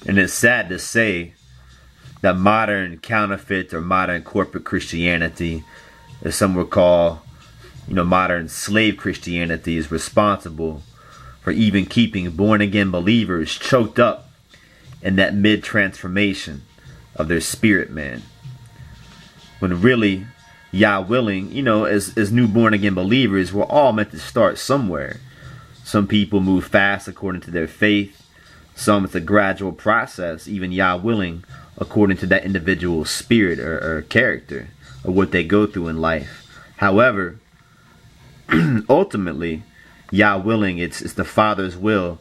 And it's sad to say that modern counterfeit or modern corporate Christianity, as some would call, modern slave Christianity, is responsible for even keeping born again believers choked up in that mid transformation of their spirit man. When really, Yah willing, as new born again believers, we're all meant to start somewhere. Some people move fast according to their faith. Some it's a gradual process, even Yah willing, according to that individual's spirit or character or what they go through in life. However, ultimately, Yah willing, it's the Father's will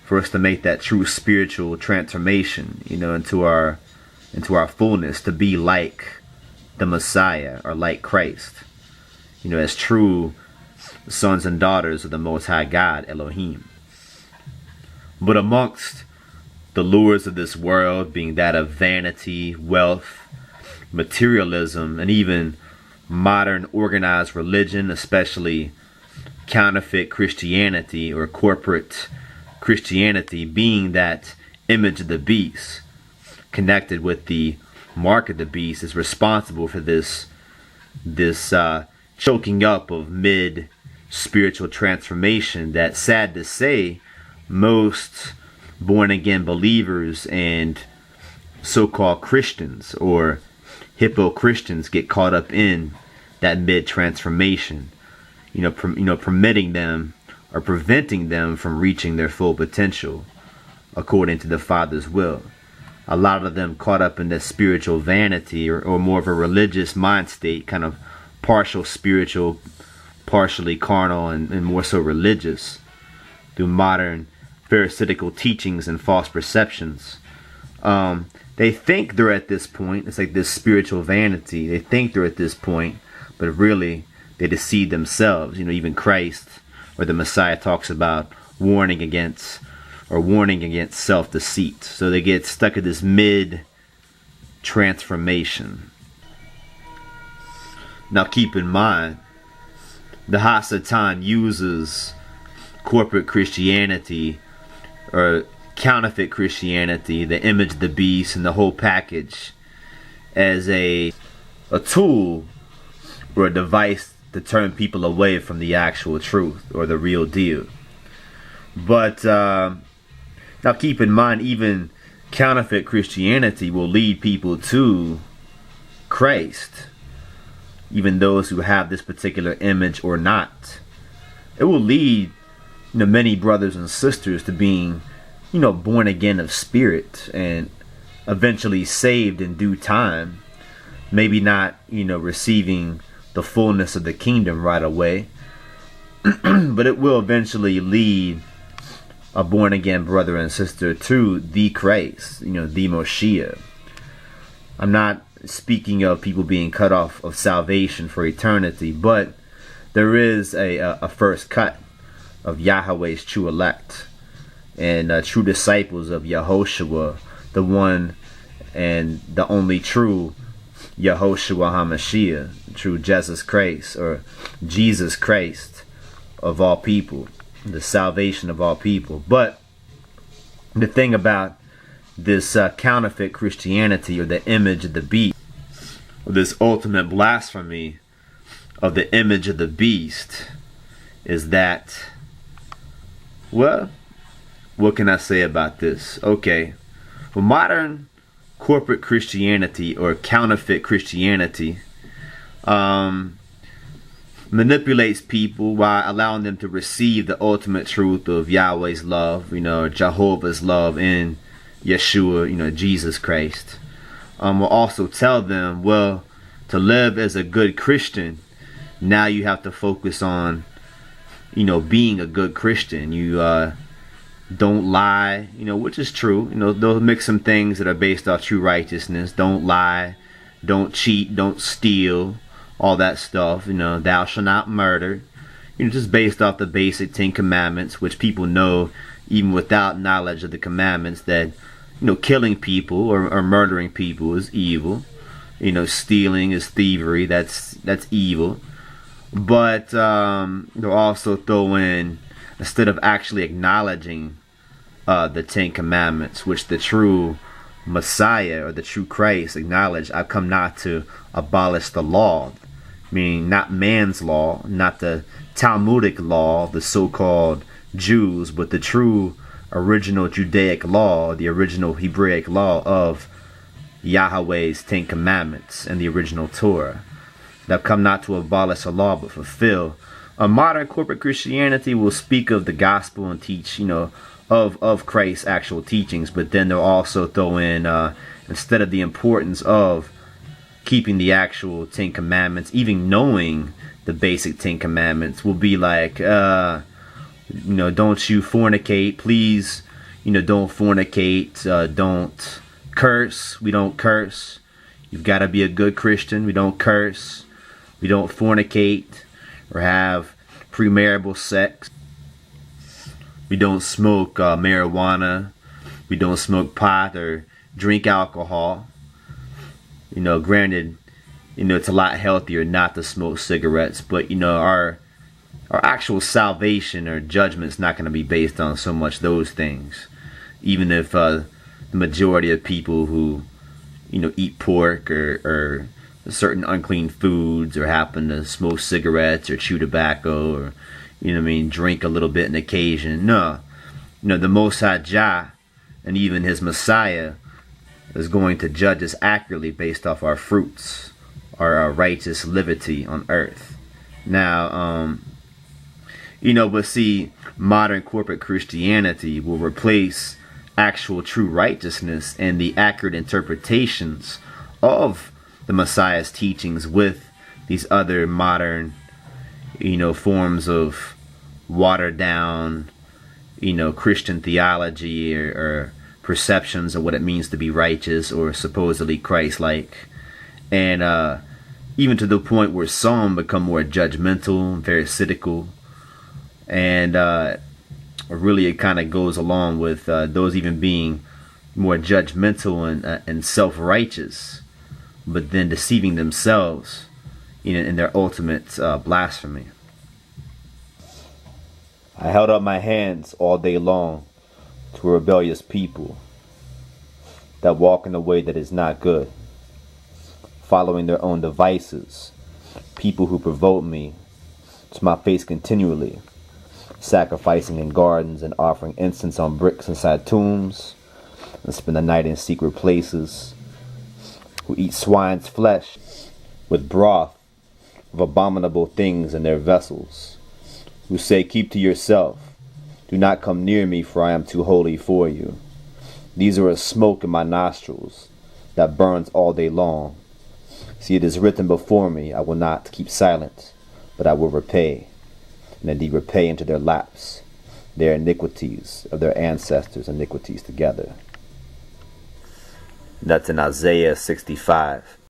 for us to make that true spiritual transformation, into our fullness, to be like the Messiah or like Christ, as true sons and daughters of the Most High God, Elohim. But amongst the lures of this world, being that of vanity, wealth, materialism, and even modern organized religion, especially counterfeit Christianity or corporate Christianity, being that image of the beast, connected with the mark of the beast, is responsible for this choking up of mid spiritual transformation that, sad to say, most born again believers and so-called Christians or hippo Christians get caught up in that mid transformation, permitting them or preventing them from reaching their full potential according to the Father's will. A lot of them caught up in that spiritual vanity or more of a religious mind state, kind of partial spiritual, partially carnal, and more so religious, through modern pharisaical teachings and false perceptions. They think they're at this point. It's like this spiritual vanity. They think they're at this point, but really they deceive themselves. Even Christ or the Messiah talks about warning against self-deceit. So they get stuck at this mid-transformation. Now keep in mind, the Hasatan uses corporate Christianity or counterfeit Christianity, the image of the beast, and the whole package as a tool or a device to turn people away from the actual truth or the real deal. But now keep in mind, even counterfeit Christianity will lead people to Christ, even those who have this particular image or not. It will lead many brothers and sisters to being born again of spirit and eventually saved in due time. Maybe not receiving the fullness of the kingdom right away, but it will eventually lead a born again brother and sister to the Christ, the Moshiach. I'm not speaking of people being cut off of salvation for eternity, but there is a first cut of Yahweh's true elect and true disciples of Yehoshua, the one and the only true Yehoshua HaMashiach, true Jesus Christ, or Jesus Christ of all people, the salvation of all people. But the thing about this counterfeit Christianity, or the image of the beast, or this ultimate blasphemy of the image of the beast, is that, well, what can I say about this? Okay, well, modern corporate Christianity or counterfeit Christianity manipulates people while allowing them to receive the ultimate truth of Yahweh's love, Jehovah's love in Yeshua, Jesus Christ. Will also tell them, well, to live as a good Christian, now you have to focus on, being a good Christian. You don't lie, which is true. They'll mix some things that are based off true righteousness. Don't lie, don't cheat, don't steal, all that stuff. Thou shalt not murder. Just based off the basic 10 commandments, which people know even without knowledge of the commandments, that killing people or murdering people is evil. Stealing is thievery. That's evil. But they'll also throw in, instead of actually acknowledging the Ten Commandments, which the true Messiah or the true Christ acknowledged. I've come not to abolish the law, meaning not man's law, not the Talmudic law, the so-called Jews, but the true original Judaic law, the original Hebraic law of Yahweh's Ten Commandments and the original Torah. They've come not to abolish a law, but fulfill. A modern corporate Christianity will speak of the gospel and teach, of Christ's actual teachings, but then they'll also throw in, instead of the importance of keeping the actual Ten Commandments, even knowing the basic Ten Commandments, will be like, don't you fornicate, please, don't fornicate, don't curse, we don't curse, you've got to be a good Christian, we don't curse, we don't fornicate, or have premarital sex, we don't smoke marijuana, we don't smoke pot or drink alcohol. Granted, it's a lot healthier not to smoke cigarettes, but our actual salvation or judgment is not going to be based on so much those things. Even if the majority of people who eat pork or certain unclean foods, or happen to smoke cigarettes or chew tobacco, or drink a little bit on occasion. No, the Most High Jah and even his Messiah is going to judge us accurately based off our fruits, our righteous liberty on earth. Now, but see, modern corporate Christianity will replace actual true righteousness and the accurate interpretations of the Messiah's teachings with these other modern, forms of watered down, Christian theology or perceptions of what it means to be righteous or supposedly Christ-like. And even to the point where some become more judgmental, pharisaical, and really it kind of goes along with those even being more judgmental and self-righteous, but then deceiving themselves in their ultimate blasphemy. I held up my hands all day long to a rebellious people that walk in a way that is not good, following their own devices, people who provoke me to my face continually, sacrificing in gardens and offering incense on bricks inside tombs, and spend the night in secret places, who eat swine's flesh with broth of abominable things in their vessels, who say, keep to yourself, do not come near me, for I am too holy for you. These are a smoke in my nostrils that burns all day long. See, it is written before me, I will not keep silent, but I will repay, and indeed repay into their laps their iniquities of their ancestors' iniquities together. That's in Isaiah 65.